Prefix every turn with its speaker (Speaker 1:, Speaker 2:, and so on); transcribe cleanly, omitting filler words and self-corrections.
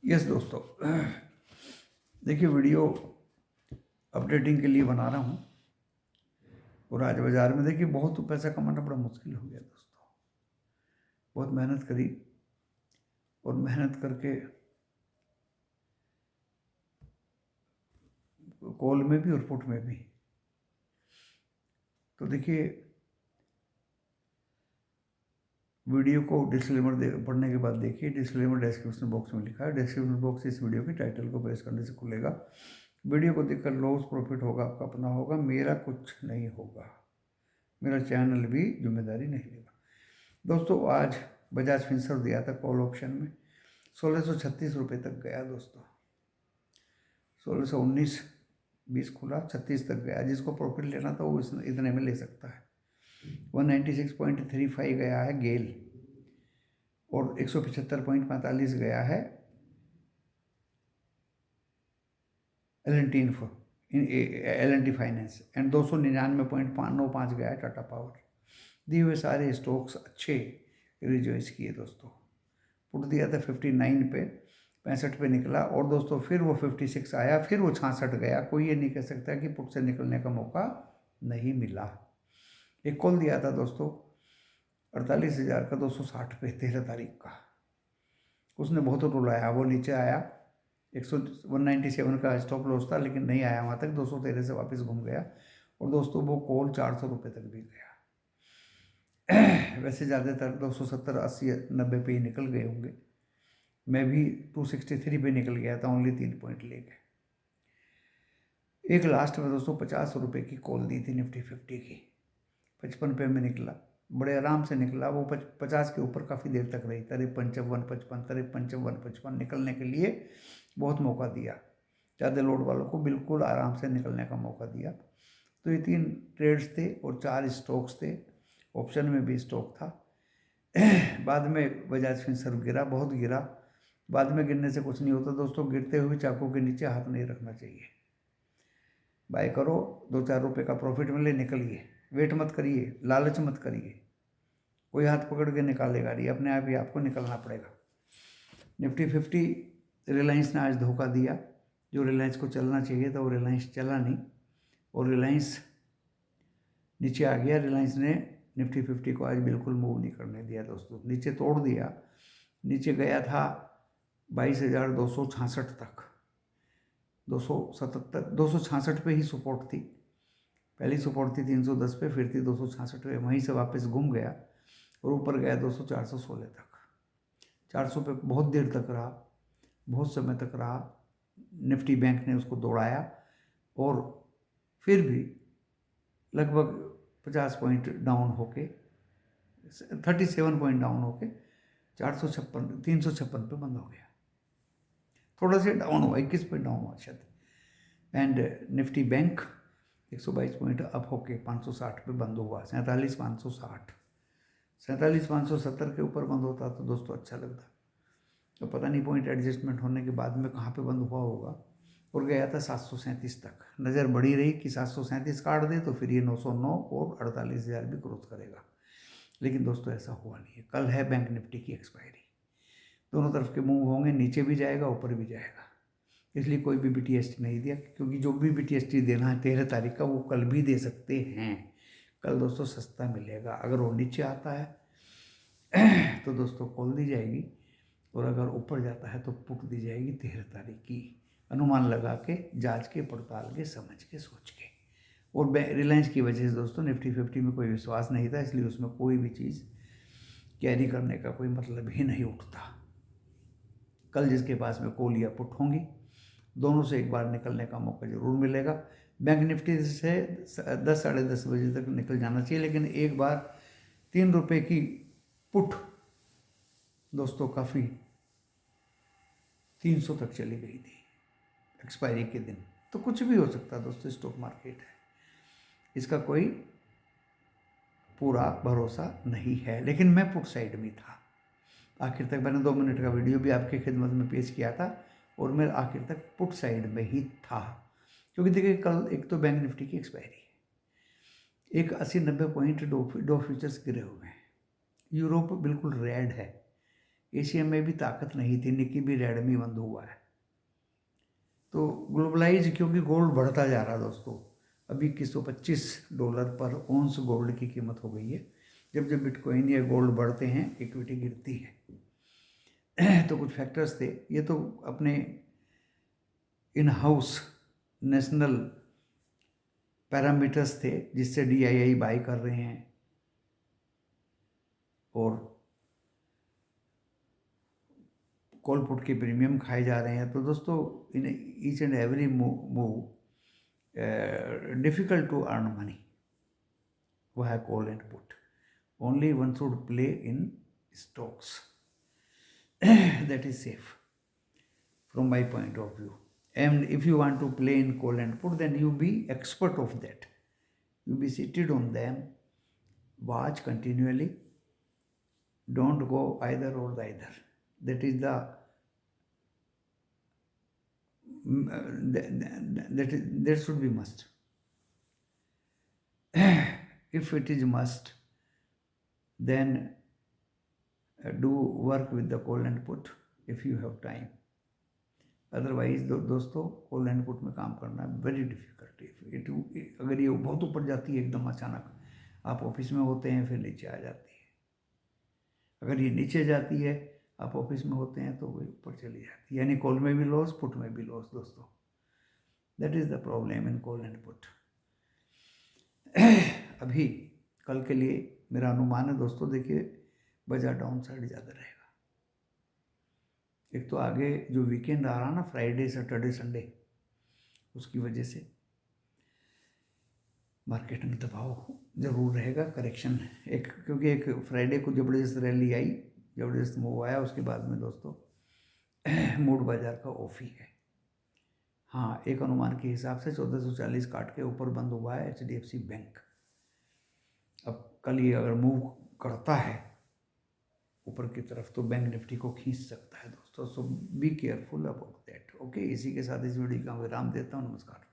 Speaker 1: Yes दोस्तों, देखिए video updating के लिए बना रहा हूँ। और आज बाज़ार में देखिए बहुत पैसा कमाना बड़ा मुश्किल हो गया दोस्तों। बहुत मेहनत करी और मेहनत करके कॉल में भी और पुट में भी। तो देखिए वीडियो को डिस्क्लेमर पढ़ने के बाद देखिए, डिस्क्लेमर डिस्क्रिप्शन बॉक्स में लिखा है। डिस्क्रिप्शन बॉक्स इस वीडियो के टाइटल को प्रेस करने से खुलेगा। वीडियो को देखकर लॉस प्रॉफिट होगा आपका अपना होगा, मेरा कुछ नहीं होगा, मेरा चैनल भी जिम्मेदारी नहीं लेगा। दोस्तों आज बजाज फिनसर्व दिया था कॉल ऑप्शन में, 1636 रुपये तक गया दोस्तों। 1619-20 खुला, 36 तक गया। जिसको प्रॉफिट लेना था वो इतने में ले सकता है। 196.35 गया है गेल और 175.45 गया है L&T फाइनेंस एंड 299.95 गया है टाटा पावर। दिए हुए सारे स्टॉक्स अच्छे रिजॉइस किए दोस्तों। पुट दिया था 59 पे, 65 पे निकला और दोस्तों फिर वो 56 आया, फिर वो 66 गया। कोई ये नहीं कह सकता कि पुट से निकलने का मौका नहीं मिला। एक कॉल दिया था दोस्तों 48,000 का 260 पे 13 तारीख का, उसने बहुत रुलाया। वो नीचे आया, 197 का स्टॉप लॉस था लेकिन नहीं आया वहाँ तक, 213 से वापस घूम गया और दोस्तों वो कॉल 400 रुपये तक भी गया। वैसे ज़्यादातर 270, 80, 90 पे ही निकल गए होंगे। मैं भी 263 पे निकल गया था, ओनली 3 पॉइंट लेके। एक लास्ट में दोस्तों 50 रुपये की कॉल दी थी निफ्टी 50 की, 55 पे में निकला, बड़े आराम से निकला। वो 50 के ऊपर काफ़ी देर तक रही, 53, 55, 53, 55 निकलने के लिए बहुत मौका दिया। ज़्यादा लोड वालों को बिल्कुल आराम से निकलने का मौका दिया। तो ये 3 ट्रेड्स थे और 4 स्टॉक्स थे, ऑप्शन में भी स्टॉक था। बाद में बजाज फिनसर्व गिरा, बहुत गिरा। बाद में गिरने से कुछ नहीं होता दोस्तों, गिरते हुए चाकू के नीचे हाथ नहीं रखना चाहिए। बाय करो, 2-4 रुपये का प्रॉफिट मिले निकलिए, वेट मत करिए, लालच मत करिए। कोई हाथ पकड़ के निकालेगा नहीं, अपने आप ही आपको निकलना पड़ेगा। निफ्टी 50 रिलायंस ने आज धोखा दिया। जो रिलायंस को चलना चाहिए था वो रिलायंस चला नहीं और रिलायंस नीचे आ गया। रिलायंस ने निफ्टी 50 को आज बिल्कुल मूव नहीं करने दिया दोस्तों, नीचे तोड़ दिया। नीचे गया था 22,266 तक, 266 पे ही सपोर्ट थी। पहली सपोर्ट थी 310 पे, फिर थी 266 पे, वहीं से वापस घूम गया और ऊपर गया 416 तक। 400 पे बहुत देर तक रहा, बहुत समय तक रहा। निफ्टी बैंक ने उसको दौड़ाया और फिर भी लगभग 50 पॉइंट डाउन होके, 37 पॉइंट डाउन होके 356 पे बंद हो गया। थोड़ा सा डाउन हुआ, 21 पॉइंट डाउन हुआ शायद। And Nifty bank 122 point up होके 560 पे बंद हुआ। 47,560, 47,570 के ऊपर बंद होता तो दोस्तों अच्छा लगता। तो पता नहीं पॉइंट एडजस्टमेंट होने के बाद में कहाँ पे बंद हुआ होगा। और गया था 737 तक। नज़र बढ़ी रही कि 737 काट दे तो फिर ये 909 और 48,000 भी क्रॉस करेगा, लेकिन दोस्तों ऐसा हुआ नहीं है। कल है बैंक निफ्टी की एक्सपायरी, दोनों तरफ के मूव होंगे, नीचे भी जाएगा ऊपर भी जाएगा। इसलिए कोई भी BTST नहीं दिया, क्योंकि जो भी BTST देना है 13 तारीख का वो कल भी दे सकते हैं। कल दोस्तों सस्ता मिलेगा। अगर वो नीचे आता है तो दोस्तों कॉल दी जाएगी और अगर ऊपर जाता है तो पुट दी जाएगी 13 तारीख की, अनुमान लगा के, जांच के, पड़ताल के, समझ के, सोच के। और रिलायंस की वजह से दोस्तों निफ्टी 50 में कोई विश्वास नहीं था, इसलिए उसमें कोई भी चीज़ कैरी करने का कोई मतलब ही नहीं उठता। कल जिसके पास में कॉल या पुट होंगी, दोनों से एक बार निकलने का मौका जरूर मिलेगा। बैंक निफ्टी से 10, साढ़े 10 बजे तक निकल जाना चाहिए, लेकिन एक बार 3 रुपये की पुट दोस्तों काफ़ी 300 तक चली गई थी एक्सपायरी के दिन। तो कुछ भी हो सकता है दोस्तों, स्टॉक मार्केट है, इसका कोई पूरा भरोसा नहीं है। लेकिन मैं पुट साइड में था आखिर तक। मैंने 2 मिनट का वीडियो भी आपके खिदमत में पेश किया था और मैं आखिर तक पुट साइड में ही था। क्योंकि देखिए कल एक तो बैंक निफ्टी की एक्सपायरी है, एक 80-90 पॉइंट दो फ्यूचर्स गिरे हुए हैं। यूरोप बिल्कुल रेड है, एशिया में भी ताकत नहीं थी, निकी भी रेड में बंद हुआ है। तो ग्लोबलाइज क्योंकि गोल्ड बढ़ता जा रहा है दोस्तों, अभी $2125 पर ऑन्स गोल्ड की कीमत हो गई है। जब जब बिटकॉइन या गोल्ड बढ़ते हैं इक्विटी गिरती है। तो कुछ फैक्टर्स थे, ये तो अपने इन हाउस नेशनल पैरामीटर्स थे जिससे DII बाई कर रहे हैं और कॉल पुट के प्रीमियम खाए जा रहे हैं। तो दोस्तों in each and every move difficult to earn money, वह है call and put. Only one should play in stocks, that is safe from my point of view. And if you want to play in call and put, then you be expert of that. You be seated on them, watch continually. Don't go either or the either. That is the that should be must. If it is must, then do work with the call and put if you have time. Otherwise दोस्तों call and put में काम करना very difficult. अगर ये बहुत ऊपर जाती है एकदम अचानक, आप ऑफिस में होते हैं फिर नीचे आ जाती है। अगर ये नीचे जाती है आप ऑफिस में होते हैं तो वो ऊपर चली जाती है, यानी कॉल में भी लॉस पुट में भी लॉस दोस्तों। That is the problem in call and put. अभी कल के लिए मेरा अनुमान है दोस्तों, देखिए बाजार डाउन साइड ज़्यादा रहेगा। एक तो आगे जो वीकेंड आ रहा ना, फ्राइडे सैटरडे संडे, उसकी वजह से मार्केट में दबाव ज़रूर रहेगा, करेक्शन एक, क्योंकि एक फ्राइडे को ज़बरदस्त रैली आई, ज़बरदस्त मूव आया, उसके बाद में दोस्तों मूड बाजार का ऑफ ही है। हाँ, एक अनुमान के हिसाब से 1440 काट के ऊपर बंद हुआ है HDFC बैंक। अब कल ये अगर मूव करता है ऊपर की तरफ तो बैंक निफ्टी को खींच सकता है दोस्तों। So be careful about that. Okay, इसी के साथ इस वीडियो का विराम देता हूँ। नमस्कार।